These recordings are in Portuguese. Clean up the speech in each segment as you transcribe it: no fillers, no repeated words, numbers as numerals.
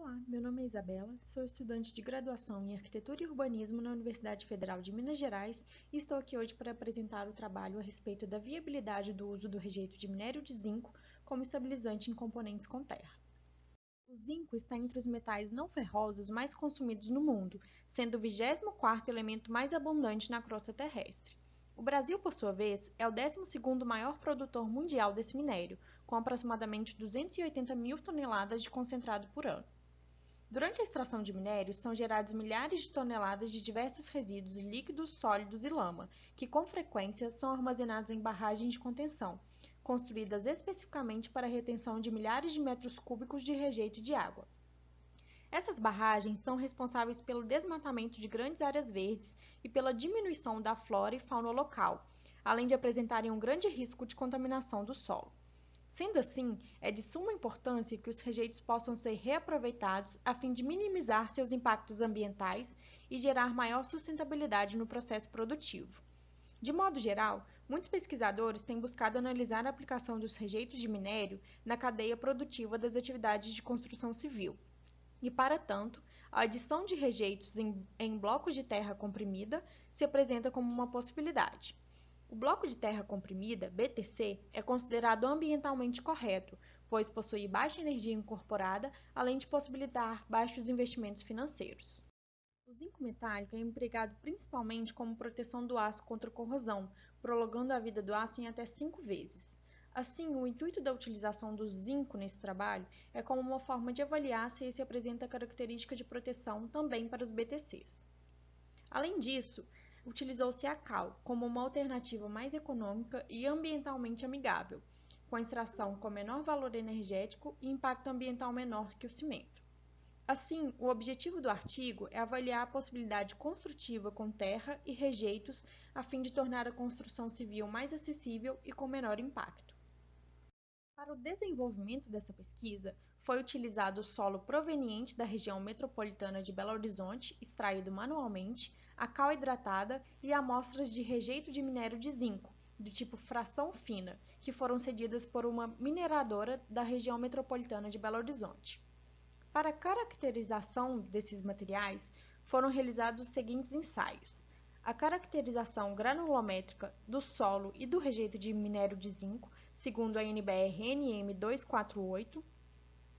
Olá, meu nome é Isabela, sou estudante de graduação em Arquitetura e Urbanismo na Universidade Federal de Minas Gerais e estou aqui hoje para apresentar o trabalho a respeito da viabilidade do uso do rejeito de minério de zinco como estabilizante em componentes com terra. O zinco está entre os metais não ferrosos mais consumidos no mundo, sendo o 24º elemento mais abundante na crosta terrestre. O Brasil, por sua vez, é o 12º maior produtor mundial desse minério, com aproximadamente 280 mil toneladas de concentrado por ano. Durante a extração de minérios, são gerados milhares de toneladas de diversos resíduos líquidos, sólidos e lama, que com frequência são armazenados em barragens de contenção, construídas especificamente para a retenção de milhares de metros cúbicos de rejeito de água. Essas barragens são responsáveis pelo desmatamento de grandes áreas verdes e pela diminuição da flora e fauna local, além de apresentarem um grande risco de contaminação do solo. Sendo assim, é de suma importância que os rejeitos possam ser reaproveitados a fim de minimizar seus impactos ambientais e gerar maior sustentabilidade no processo produtivo. De modo geral, muitos pesquisadores têm buscado analisar a aplicação dos rejeitos de minério na cadeia produtiva das atividades de construção civil. E, para tanto, a adição de rejeitos em blocos de terra comprimida se apresenta como uma possibilidade. O bloco de terra comprimida, BTC, é considerado ambientalmente correto, pois possui baixa energia incorporada, além de possibilitar baixos investimentos financeiros. O zinco metálico é empregado principalmente como proteção do aço contra corrosão, prolongando a vida do aço em até 5 vezes. Assim, o intuito da utilização do zinco nesse trabalho é como uma forma de avaliar se esse apresenta característica de proteção também para os BTCs. Além disso, utilizou-se a cal como uma alternativa mais econômica e ambientalmente amigável, com extração com menor valor energético e impacto ambiental menor que o cimento. Assim, o objetivo do artigo é avaliar a possibilidade construtiva com terra e rejeitos a fim de tornar a construção civil mais acessível e com menor impacto. Para o desenvolvimento dessa pesquisa, foi utilizado o solo proveniente da região metropolitana de Belo Horizonte, extraído manualmente, a cal hidratada e amostras de rejeito de minério de zinco, do tipo fração fina, que foram cedidas por uma mineradora da região metropolitana de Belo Horizonte. Para a caracterização desses materiais, foram realizados os seguintes ensaios: a caracterização granulométrica do solo e do rejeito de minério de zinco, segundo a NBR-NM 248,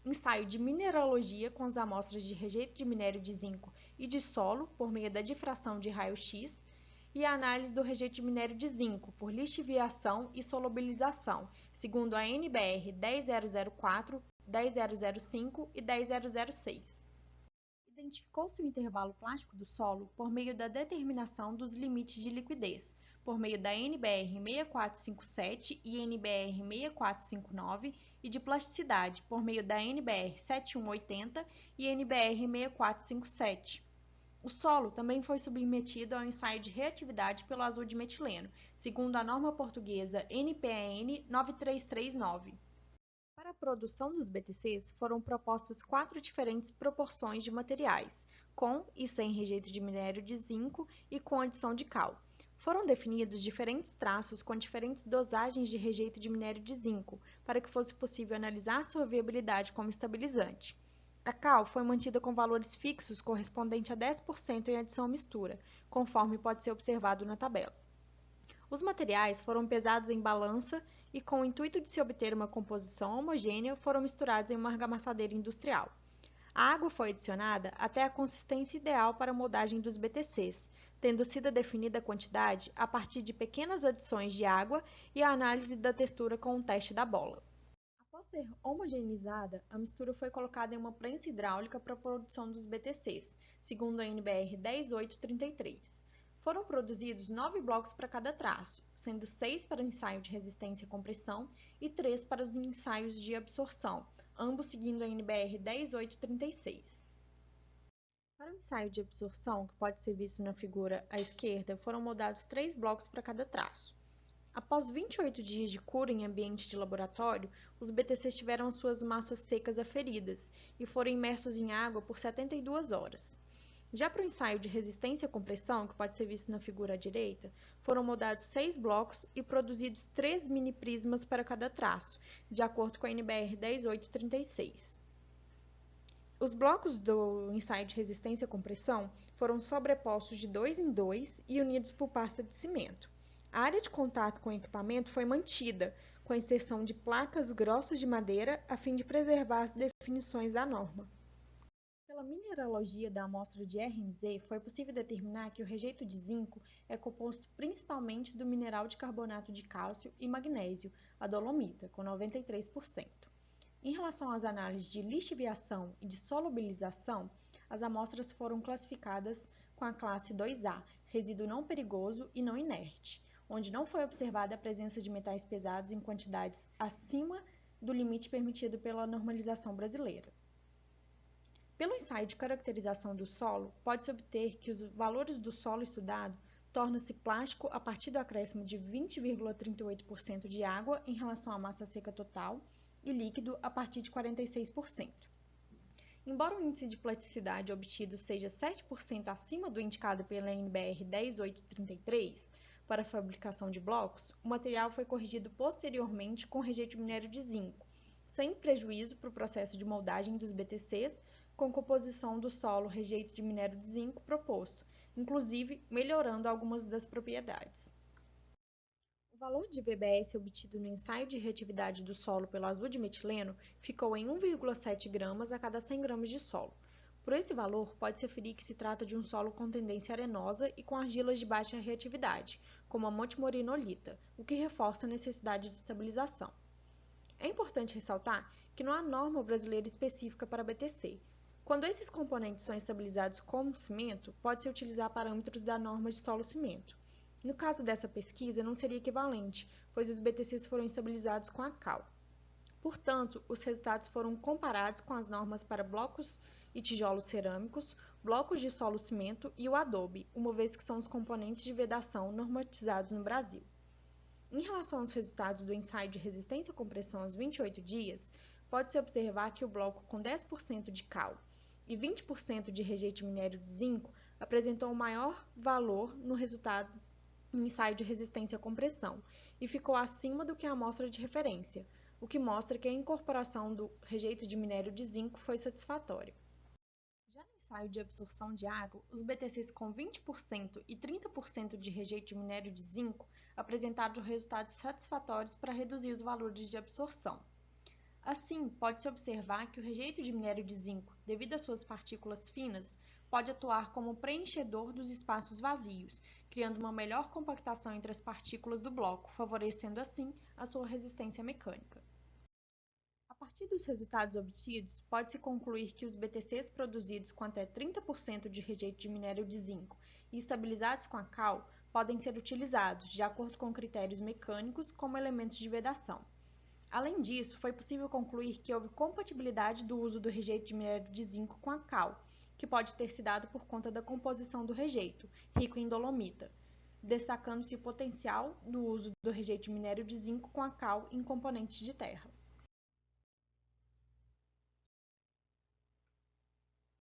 ensaio de mineralogia com as amostras de rejeito de minério de zinco e de solo por meio da difração de raio-x, e a análise do rejeito de minério de zinco por lixiviação e solubilização, segundo a NBR 10004, 10005 e 10006. Identificou-se o intervalo plástico do solo por meio da determinação dos limites de liquidez, por meio da NBR 6457 e NBR 6459, e de plasticidade, por meio da NBR 7180 e NBR 6457. O solo também foi submetido ao ensaio de reatividade pelo azul de metileno, segundo a norma portuguesa NPN 9339. Para a produção dos BTCs, foram propostas 4 diferentes proporções de materiais, com e sem rejeito de minério de zinco e com adição de cal. Foram definidos diferentes traços com diferentes dosagens de rejeito de minério de zinco, para que fosse possível analisar sua viabilidade como estabilizante. A cal foi mantida com valores fixos correspondente a 10% em adição mistura, conforme pode ser observado na tabela. Os materiais foram pesados em balança e, com o intuito de se obter uma composição homogênea, foram misturados em uma argamassadeira industrial. A água foi adicionada até a consistência ideal para a moldagem dos BTCs, tendo sido definida a quantidade a partir de pequenas adições de água e a análise da textura com o teste da bola. Após ser homogeneizada, a mistura foi colocada em uma prensa hidráulica para a produção dos BTCs, segundo a NBR 10833. Foram produzidos 9 blocos para cada traço, sendo 6 para o ensaio de resistência e compressão e 3 para os ensaios de absorção, ambos seguindo a NBR 10836. Para o ensaio de absorção, que pode ser visto na figura à esquerda, foram moldados 3 blocos para cada traço. Após 28 dias de cura em ambiente de laboratório, os BTCs tiveram suas massas secas aferidas e foram imersos em água por 72 horas. Já para o ensaio de resistência à compressão, que pode ser visto na figura à direita, foram moldados 6 blocos e produzidos 3 mini-prismas para cada traço, de acordo com a NBR 10836. Os blocos do ensaio de resistência à compressão foram sobrepostos de 2 em 2 e unidos por pasta de cimento. A área de contato com o equipamento foi mantida, com a inserção de placas grossas de madeira a fim de preservar as definições da norma. Pela mineralogia da amostra de RMZ, foi possível determinar que o rejeito de zinco é composto principalmente do mineral de carbonato de cálcio e magnésio, a dolomita, com 93%. Em relação às análises de lixiviação e de solubilização, as amostras foram classificadas com a classe 2A, resíduo não perigoso e não inerte, onde não foi observada a presença de metais pesados em quantidades acima do limite permitido pela normalização brasileira. Pelo ensaio de caracterização do solo, pode-se obter que os valores do solo estudado tornam-se plástico a partir do acréscimo de 20,38% de água em relação à massa seca total e líquido a partir de 46%. Embora o índice de plasticidade obtido seja 7% acima do indicado pela NBR 10833 para a fabricação de blocos, o material foi corrigido posteriormente com rejeito de minério de zinco, sem prejuízo para o processo de moldagem dos BTCs, com composição do solo rejeito de minério de zinco proposto, inclusive melhorando algumas das propriedades. O valor de VBS obtido no ensaio de reatividade do solo pelo azul de metileno ficou em 1,7 gramas a cada 100 gramas de solo. Por esse valor, pode-se aferir que se trata de um solo com tendência arenosa e com argilas de baixa reatividade, como a montimorenolita, o que reforça a necessidade de estabilização. É importante ressaltar que não há norma brasileira específica para BTC. Quando esses componentes são estabilizados como cimento, pode-se utilizar parâmetros da norma de solo-cimento. No caso dessa pesquisa, não seria equivalente, pois os BTCs foram estabilizados com a cal. Portanto, os resultados foram comparados com as normas para blocos e tijolos cerâmicos, blocos de solo-cimento e o adobe, uma vez que são os componentes de vedação normatizados no Brasil. Em relação aos resultados do ensaio de resistência à compressão aos 28 dias, pode-se observar que o bloco com 10% de cal e 20% de rejeito de minério de zinco apresentou o maior valor no resultado no ensaio de resistência à compressão e ficou acima do que a amostra de referência, o que mostra que a incorporação do rejeito de minério de zinco foi satisfatória. Já no ensaio de absorção de água, os BTCs com 20% e 30% de rejeito de minério de zinco apresentaram resultados satisfatórios para reduzir os valores de absorção. Assim, pode-se observar que o rejeito de minério de zinco, devido às suas partículas finas, pode atuar como preenchedor dos espaços vazios, criando uma melhor compactação entre as partículas do bloco, favorecendo assim a sua resistência mecânica. A partir dos resultados obtidos, pode-se concluir que os BTCs produzidos com até 30% de rejeito de minério de zinco e estabilizados com a cal podem ser utilizados, de acordo com critérios mecânicos, como elementos de vedação. Além disso, foi possível concluir que houve compatibilidade do uso do rejeito de minério de zinco com a cal, que pode ter se dado por conta da composição do rejeito, rico em dolomita, destacando-se o potencial do uso do rejeito de minério de zinco com a cal em componentes de terra.